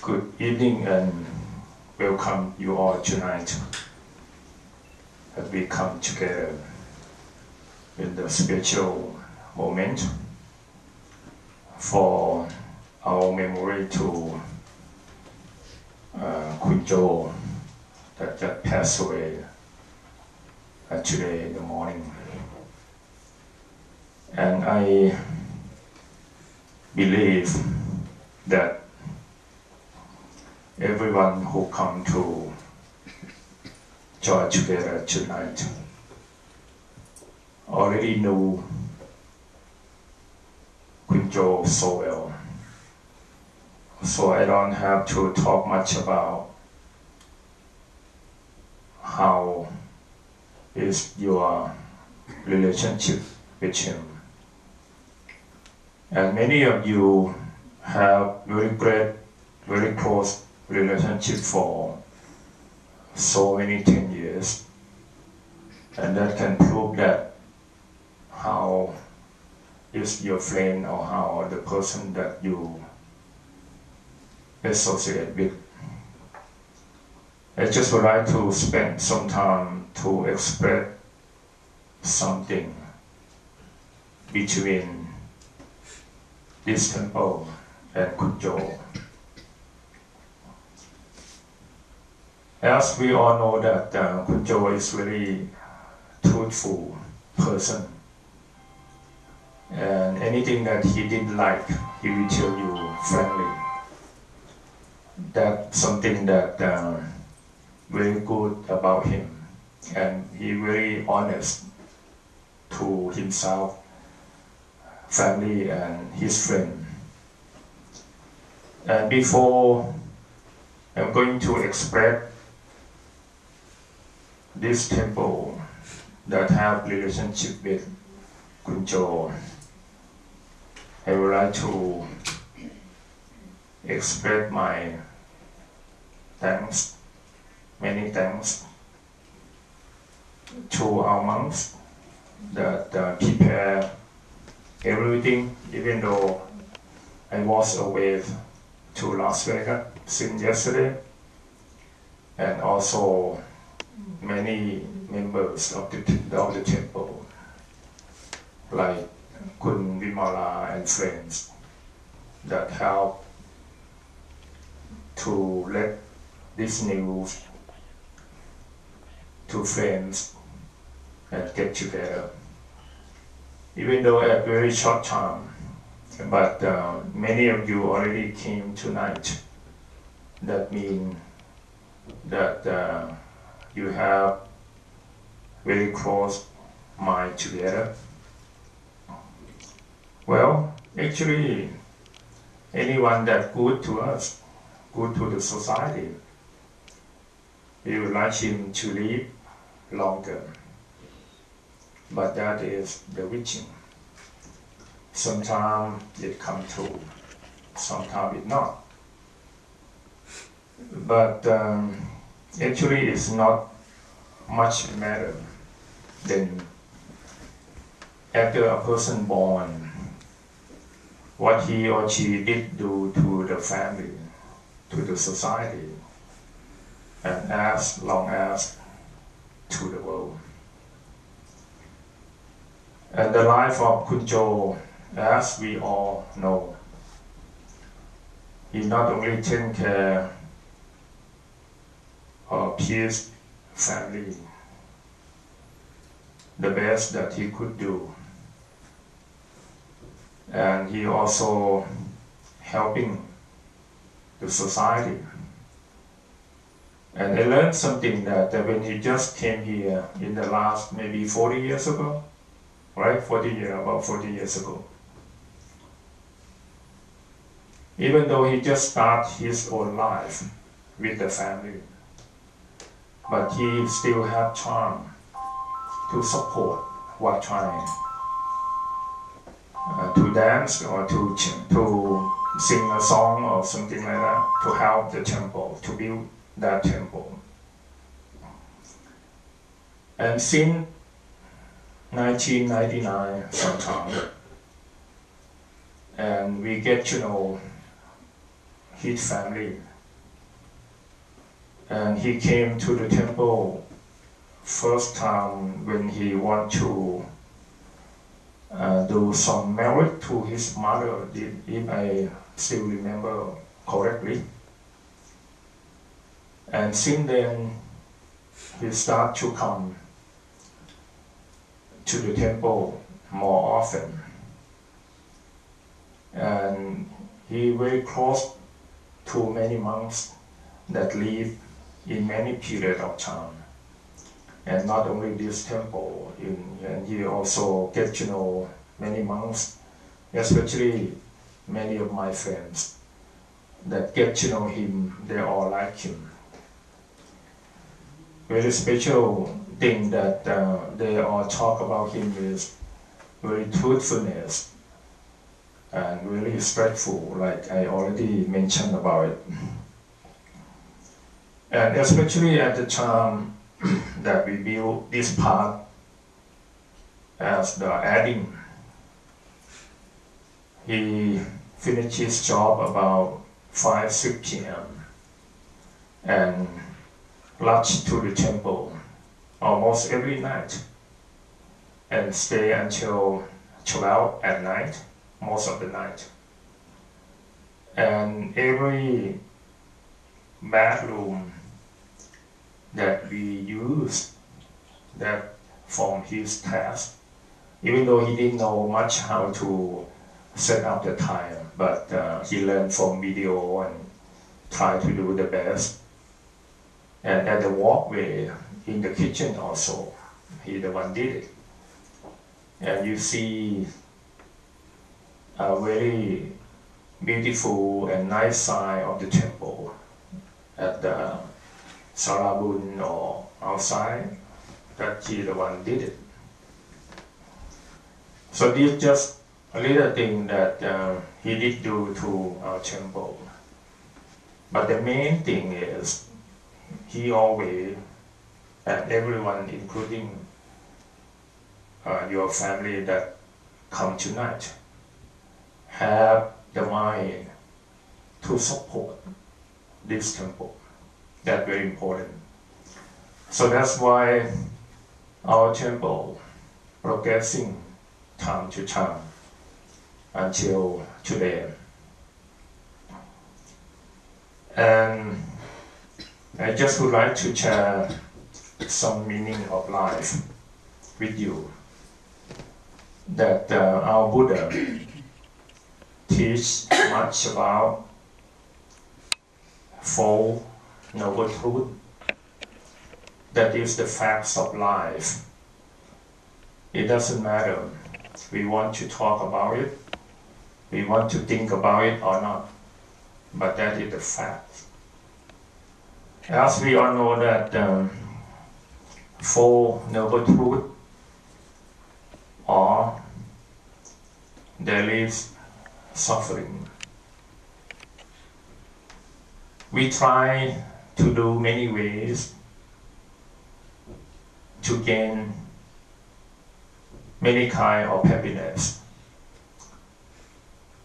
Good evening and welcome you all tonight as we come together in the spiritual moment for our memory to Kun Jo that just passed away today in the morning. And I believe that everyone who come to join together tonight already knew Kun Jo so well. So I don't have to talk much about how is your relationship with him. And many of you have very close relationship for so many 10 years. And that can prove that how is your friend or how the person that you associate with. I just would like to spend some time to express something between this temple and Kun Jo. As we all know that Kun Jo is very truthful person, and anything that he didn't like, he will tell you frankly. That's something that very good about him, and he very honest to himself, family, and his friend. And before I'm going to express this temple that have relationship with Kun Jo, I would like to express my thanks, many thanks to our monks that prepare everything, even though I was away to Las Vegas since yesterday, and also many members of the temple, like Kun Vimala and friends, that help to let this news to friends and get together. Even though at very short time, but many of you already came tonight. That means that you have very close mind together. Well, actually, anyone that good to us, good to the society, we would like him to live longer. But that is the wishing. Sometimes it comes true, sometimes it not. But actually it's not much matter than after a person born, what he or she did do to the family, to the society, and as long as to the world. And the life of Kun Jo, as we all know, he not only taken care of his family, the best that he could do, and he also helping the society. And I learned something that when he just came here in the last maybe 40 years ago, right? About 40 years ago. Even though he just started his own life with the family, but he still had time to support what trying to dance or to sing a song or something like that, to help the temple, to build that temple. And since 1999 sometime, and we get to know his family and he came to the temple first time when he want to do some merit to his mother, if I still remember correctly. And since then, he start to come to the temple more often. And he very close to many monks that live in many period of time. And not only this temple, and he also get to know many monks, especially many of my friends that get to know him, they all like him. Very special thing that they all talk about him is very truthfulness and really straightful, like I already mentioned about it. And especially at the time that we built this part as the adding, he finished his job about 5-6 p.m. and rushed to the temple almost every night and stay until 12 at night, most of the night. And every bathroom that we used that from his task, even though he didn't know much how to set up the time, but he learned from video and tried to do the best. And at the walkway in the kitchen also, he the one did it. And you see a very beautiful and nice side of the temple at the Sarabun or outside, that he the one did it. So this just a little thing that he did do to our temple. But the main thing is, he always, and everyone, including your family that come tonight, have the mind to support this temple. That's very important. So that's why our temple progressing time to time until today. And I just would like to share some meaning of life with you. That our Buddha teach much about Four Noble Truth. That is the facts of life. It doesn't matter. We want to talk about it, we want to think about it or not, but that is the fact. As we all know that Four Noble Truth, or there is suffering. We try to do many ways to gain many kinds of happiness.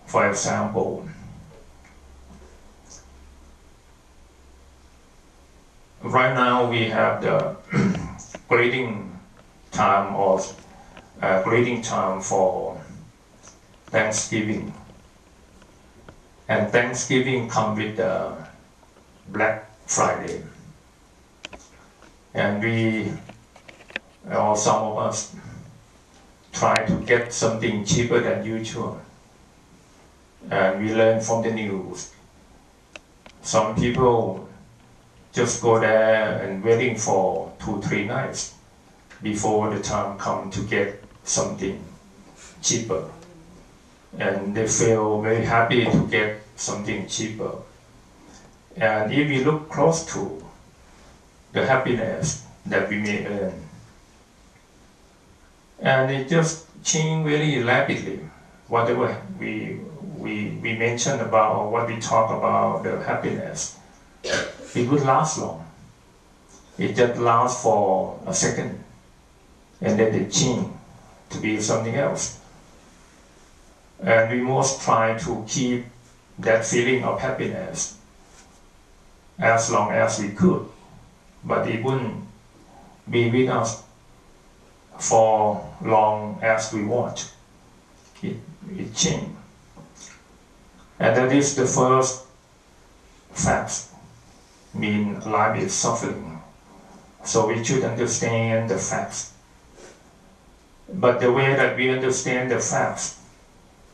For example, right now we have the greeting time or greeting time for Thanksgiving. And Thanksgiving comes with the Black Friday. And we, or some of us, try to get something cheaper than usual. And we learn from the news. Some people just go there and waiting for 2-3 nights before the time comes to get something cheaper. And they feel very happy to get something cheaper. And if we look close to the happiness that we may earn, and it just change very rapidly. Whatever we mention about or what we talk about the happiness, it would last long. It just lasts for a second, and then it change to be something else. And we must try to keep that feeling of happiness as long as we could, but it wouldn't be with us for long as we want. It changed. And that is the first fact, mean life is suffering. So we should understand the facts. But the way that we understand the facts,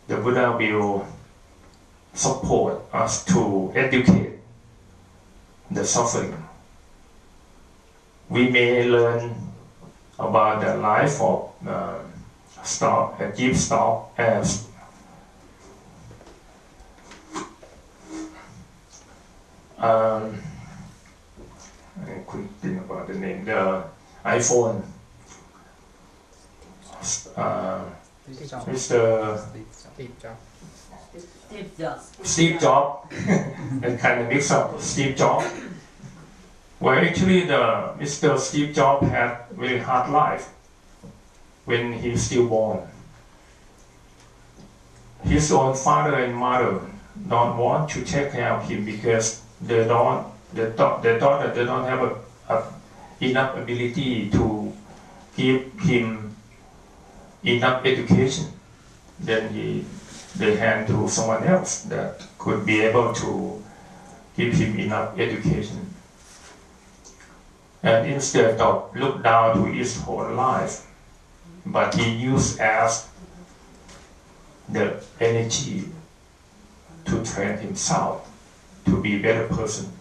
the Buddha will support us to educate the suffering. We may learn about the life of livestock as a quick thing about the name, the iPhone. Mr. Steve Jobs. And kind of mix up Steve Jobs. Well, actually, Mr. Steve Jobs had very hard life when he was still born. His own father and mother don't want to take care of him because they thought that they don't have enough ability to give him enough education. Then they hand to someone else that could be able to give him enough education. And instead of look down to his whole life, but he used as the energy to train himself to be a better person.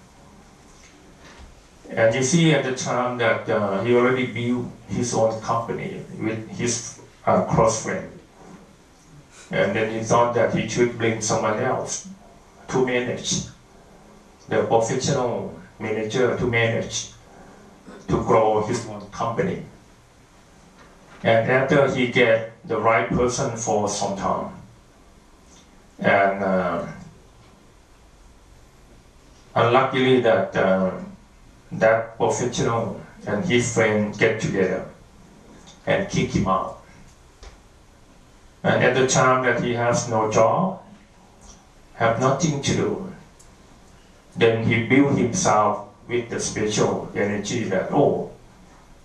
And you see at the time that he already built his own company with his close friend. And then he thought that he should bring someone else to manage, the professional manager to manage, to grow his own company. And after he get the right person for some time, and unluckily that professional and his friend get together and kick him out. And at the time that he has no job, have nothing to do, then he built himself with the special energy that, oh,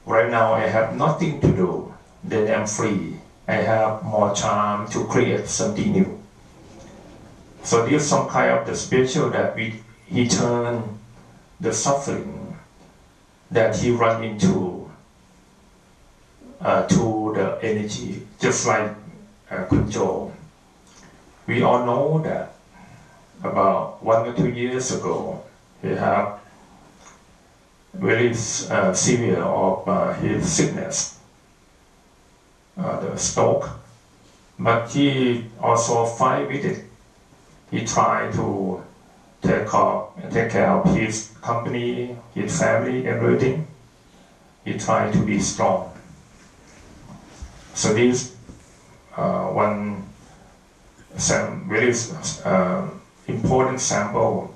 right now I have nothing to do, then I'm free. I have more time to create something new. So there's some kind of the special that he turned the suffering that he run into to the energy, just like control. We all know that about 1 or 2 years ago, he had very severe of his sickness, the stroke, but he also fight with it. He tried to take care of his company, his family, everything. He tried to be strong. So this one very important sample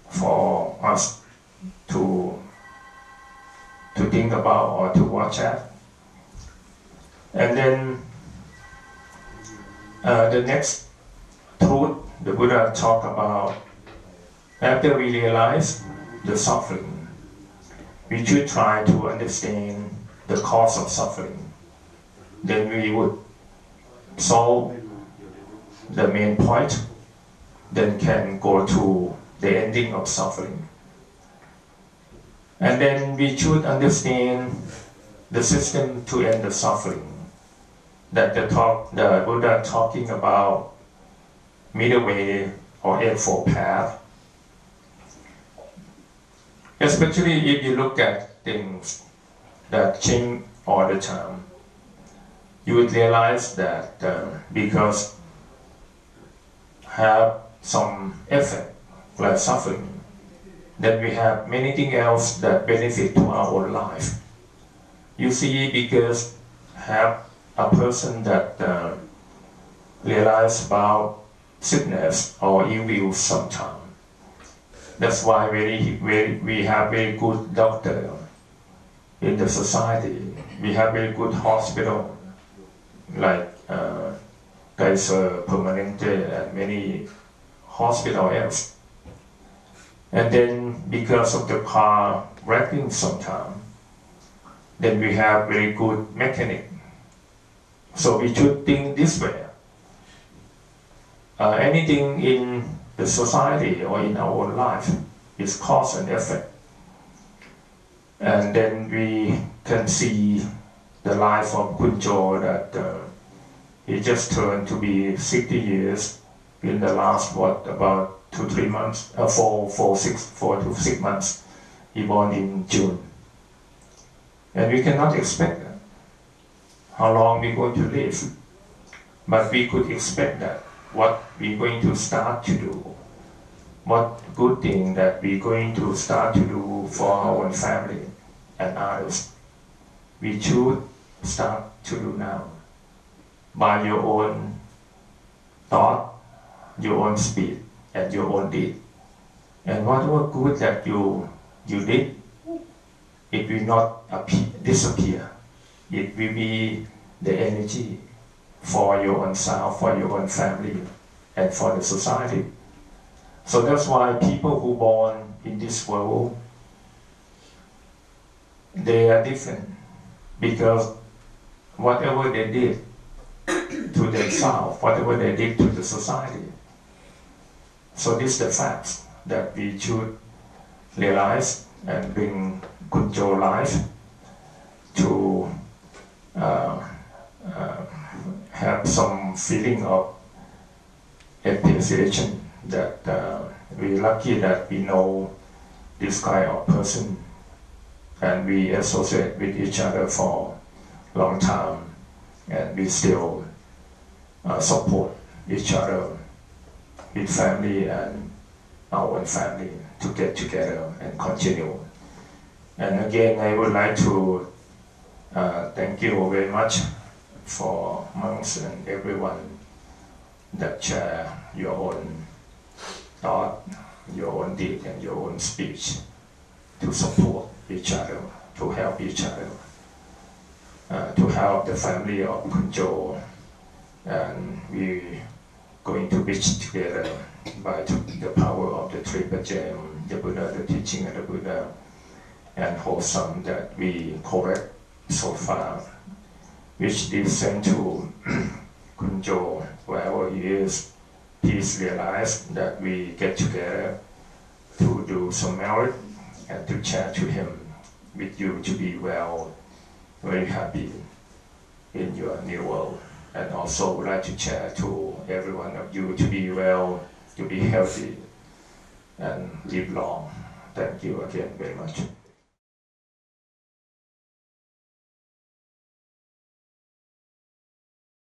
for us to think about or to watch at. And then the next truth the Buddha talked about, after we realize the suffering, we should try to understand the cause of suffering. Then we would solve the main point, then can go to the ending of suffering. And then we should understand the system to end the suffering. That the Buddha talking about middle way or Eightfold Path. Especially if you look at things that change all the time, you would realize that because have some effect like suffering, that we have many things else that benefit to our own life. You see, because have a person that realize about sickness or evil sometimes. That's why we have very good doctor in the society. We have very good hospital like Kaiser Permanente and many hospital else. And then because of the car wrecking sometime, then we have very good mechanic. So we should think this way. Anything in the society or in our own life is cause and effect. And then we can see the life of Kunjo that he just turned to be 60 years in the last, about 2-3 months, 4 to 6 months. He born in June. And we cannot expect that, how long we're going to live. But we could expect that, what we're going to start to do, what good thing that we're going to start to do for our own family and others. We should start to do now, by your own thought, your own speed, and your own deed. And whatever good that you did, it will not disappear. It will be the energy for your own self, for your own family, and for the society. So that's why people who born in this world, they are different, because whatever they did to themselves, whatever they did to the society. So this is the facts that we should realize and bring Kunjo life to have some feeling of appreciation that we're lucky that we know this kind of person and we associate with each other for a long time, and we still support each other with family and our own family to get together and continue. And again, I would like to thank you very much for monks and everyone that share your own thought, your own deed, and your own speech to support each other, to help each other, to help the family of Kunjo. And we going to reach together by the power of the Triple Gem, the Buddha, the teaching of the Buddha, and wholesome that we correct so far, which descend to Kunjo, wherever he is. Please realize that we get together to do some merit and to share to him with you to be well, very happy in your new world. And also would like to share to every one of you to be well, to be healthy, and live long. Thank you again very much.